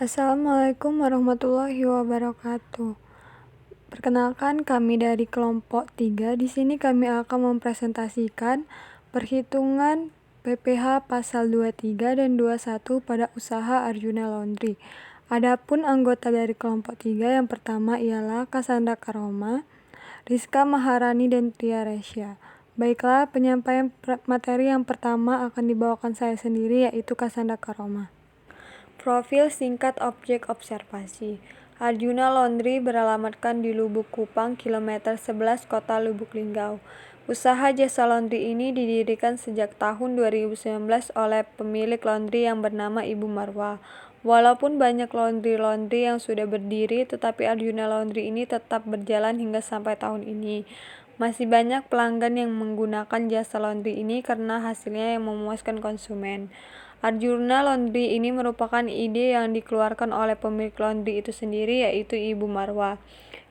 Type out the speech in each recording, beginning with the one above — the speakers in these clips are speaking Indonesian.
Assalamualaikum warahmatullahi wabarakatuh. Perkenalkan, kami dari kelompok 3. Di sini kami akan mempresentasikan perhitungan PPh pasal 23 dan 21 pada usaha Arjuna Laundry. Adapun anggota dari kelompok 3 yang pertama ialah Cassandra Karoma, Rizka Maharani, dan Tia Resya. Baiklah, penyampaian materi yang pertama akan dibawakan saya sendiri, yaitu Cassandra Karoma. Profil singkat objek observasi. Arjuna Laundry beralamatkan di Lubuk Kupang, kilometer 11, Kota Lubuk Linggau. Usaha jasa laundry ini didirikan sejak tahun 2019 oleh pemilik laundry yang bernama Ibu Marwa. Walaupun banyak laundry yang sudah berdiri, tetapi Arjuna Laundry ini tetap berjalan hingga sampai tahun ini. Masih banyak pelanggan yang menggunakan jasa laundry ini karena hasilnya yang memuaskan konsumen. Arjuna Laundry ini merupakan ide yang dikeluarkan oleh pemilik laundry itu sendiri, yaitu Ibu Marwa.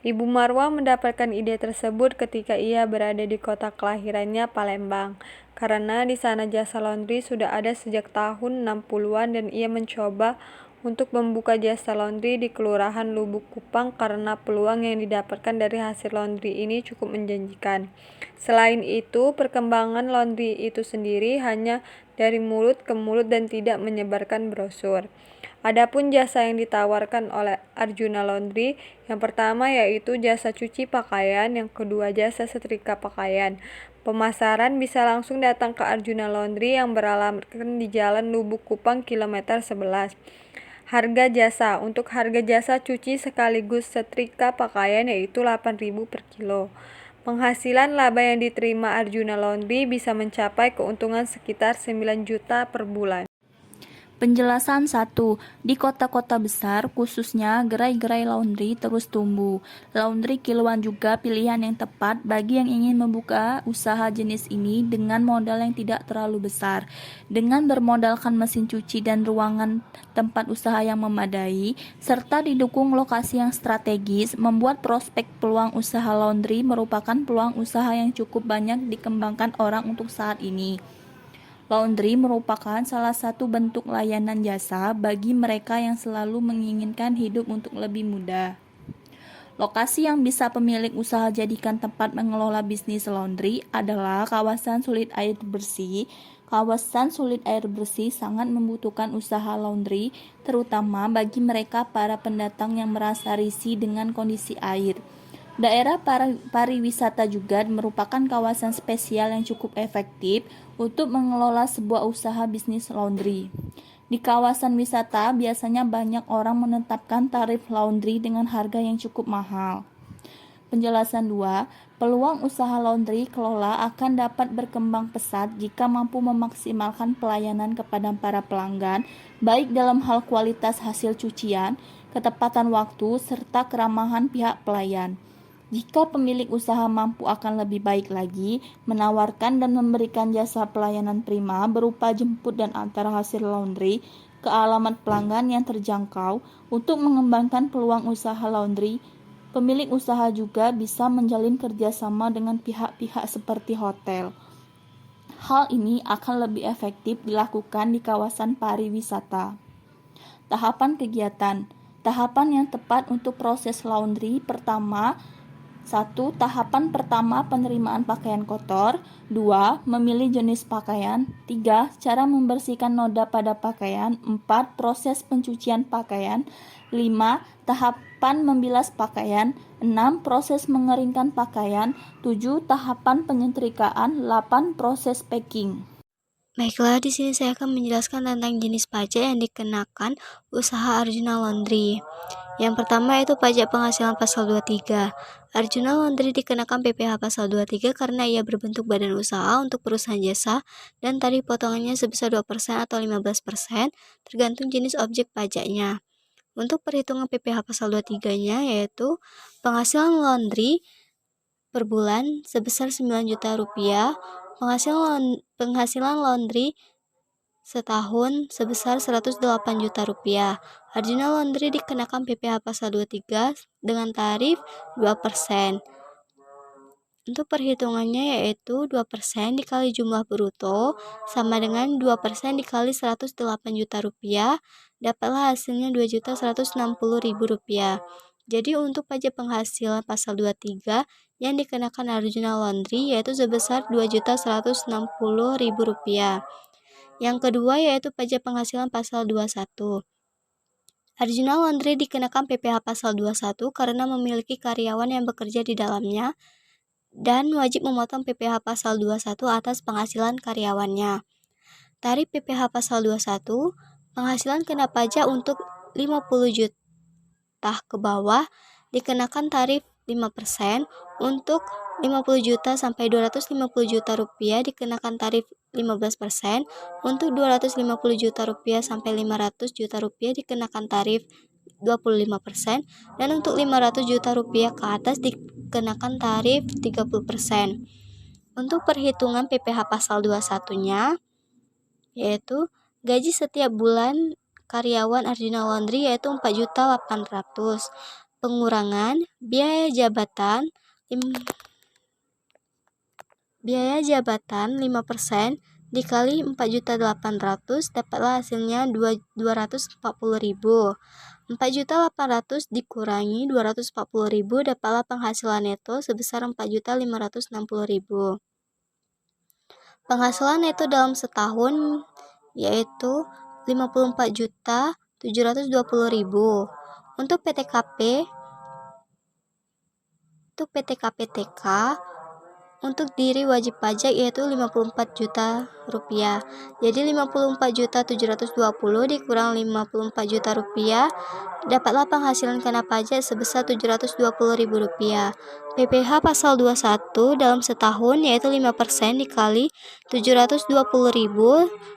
Ibu Marwa mendapatkan ide tersebut ketika ia berada di kota kelahirannya, Palembang. Karena di sana jasa laundry sudah ada sejak tahun 60-an dan ia mencoba untuk membuka jasa laundry di Kelurahan Lubuk Kupang karena peluang yang didapatkan dari hasil laundry ini cukup menjanjikan. Selain itu, perkembangan laundry itu sendiri hanya dari mulut ke mulut dan tidak menyebarkan brosur. Adapun jasa yang ditawarkan oleh Arjuna Laundry, yang pertama yaitu jasa cuci pakaian, yang kedua jasa setrika pakaian. Pemasaran bisa langsung datang ke Arjuna Laundry yang beralamatkan di Jalan Lubuk Kupang, kilometer 11. Harga jasa. Untuk harga jasa cuci sekaligus setrika pakaian yaitu 8.000 per kilo. Penghasilan laba yang diterima Arjuna Laundry bisa mencapai keuntungan sekitar 9 juta per bulan. Penjelasan 1. Di kota-kota besar, khususnya gerai-gerai laundry terus tumbuh. Laundry kiloan juga pilihan yang tepat bagi yang ingin membuka usaha jenis ini dengan modal yang tidak terlalu besar. Dengan bermodalkan mesin cuci dan ruangan tempat usaha yang memadai, serta didukung lokasi yang strategis, membuat prospek peluang usaha laundry merupakan peluang usaha yang cukup banyak dikembangkan orang untuk saat ini. Laundry merupakan salah satu bentuk layanan jasa bagi mereka yang selalu menginginkan hidup untuk lebih mudah. Lokasi yang bisa pemilik usaha jadikan tempat mengelola bisnis laundry adalah kawasan sulit air bersih. Kawasan sulit air bersih sangat membutuhkan usaha laundry, terutama bagi mereka para pendatang yang merasa risih dengan kondisi air. Daerah pariwisata juga merupakan kawasan spesial yang cukup efektif untuk mengelola sebuah usaha bisnis laundry. Di kawasan wisata biasanya banyak orang menetapkan tarif laundry dengan harga yang cukup mahal. Penjelasan 2, peluang usaha laundry kelola akan dapat berkembang pesat jika mampu memaksimalkan pelayanan kepada para pelanggan, baik dalam hal kualitas hasil cucian, ketepatan waktu, serta keramahan pihak pelayan. Jika pemilik usaha mampu akan lebih baik lagi, menawarkan dan memberikan jasa pelayanan prima berupa jemput dan antar hasil laundry ke alamat pelanggan yang terjangkau untuk mengembangkan peluang usaha laundry. Pemilik usaha juga bisa menjalin kerjasama dengan pihak-pihak seperti hotel. Hal ini akan lebih efektif dilakukan di kawasan pariwisata. Tahapan kegiatan. Tahapan yang tepat untuk proses laundry pertama, 1. Tahapan pertama penerimaan pakaian kotor. 2. Memilih jenis pakaian. 3. Cara membersihkan noda pada pakaian. 4. Proses pencucian pakaian. 5. Tahapan membilas pakaian. 6. Proses mengeringkan pakaian. 7. Tahapan penyetrikaan. 8. Proses packing. Baiklah, di sini saya akan menjelaskan tentang jenis pajak yang dikenakan usaha Arjuna Laundry. Yang pertama yaitu pajak penghasilan pasal 23. Arjuna Laundry dikenakan PPh pasal 23 karena ia berbentuk badan usaha untuk perusahaan jasa dan tarif potongannya sebesar 2% atau 15% tergantung jenis objek pajaknya. Untuk perhitungan PPh pasal 23-nya yaitu penghasilan laundry per bulan sebesar 9 juta rupiah, penghasilan laundry setahun sebesar 108 juta rupiah. Arjuna Laundry dikenakan PPh pasal 23 dengan tarif 2%. Untuk perhitungannya yaitu 2% dikali jumlah bruto sama dengan 2% dikali 108 juta rupiah, dapatlah hasilnya 2.160.000 rupiah. Jadi untuk pajak penghasilan pasal 23 yang dikenakan Arjuna Laundry yaitu sebesar 2.160.000 rupiah. Yang kedua yaitu pajak penghasilan pasal 21. Arjuna Laundry dikenakan PPh pasal 21 karena memiliki karyawan yang bekerja di dalamnya dan wajib memotong PPh pasal 21 atas penghasilan karyawannya. Tarif PPh pasal 21, penghasilan kena pajak untuk 50 juta ke bawah dikenakan tarif 5%, untuk 50 juta sampai 250 juta rupiah dikenakan tarif 15%, untuk 250 juta rupiah sampai 500 juta rupiah dikenakan tarif 25%, dan untuk 500 juta rupiah ke atas dikenakan tarif 30%. Untuk perhitungan PPh pasal 21-nya yaitu gaji setiap bulan karyawan Arjuna Laundry yaitu 4.800.000. Pengurangan biaya jabatan 5% dikali 4.800.000 dapatlah hasilnya 240.000. 4.800.000 dikurangi 240.000 dapatlah penghasilan neto sebesar 4.560.000. Penghasilan neto dalam setahun yaitu 54.720.000. Untuk PTKP TK untuk diri wajib pajak yaitu 54 juta rupiah. Jadi 54.720 dikurang 54 juta rupiah dapatlah penghasilan kena pajak sebesar 720.000 rupiah. PPh pasal 21 dalam setahun yaitu 5% dikali 720.000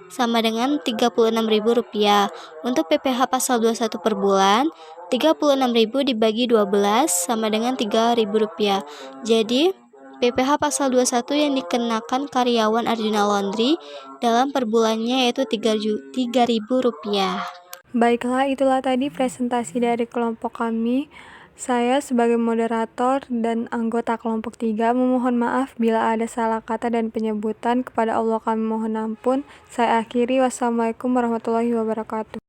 sama dengan 36.000 rupiah. Untuk PPh pasal 21 per bulan 36.000 dibagi 12 sama dengan 3.000 rupiah. Jadi PPh pasal 21 yang dikenakan karyawan Arjuna Laundry dalam per bulannya yaitu 3.000 rupiah. Baiklah, itulah tadi presentasi dari kelompok kami. Saya sebagai moderator dan anggota kelompok 3 memohon maaf bila ada salah kata dan penyebutan. Kepada Allah kami mohon ampun. Saya akhiri. Wassalamualaikum warahmatullahi wabarakatuh.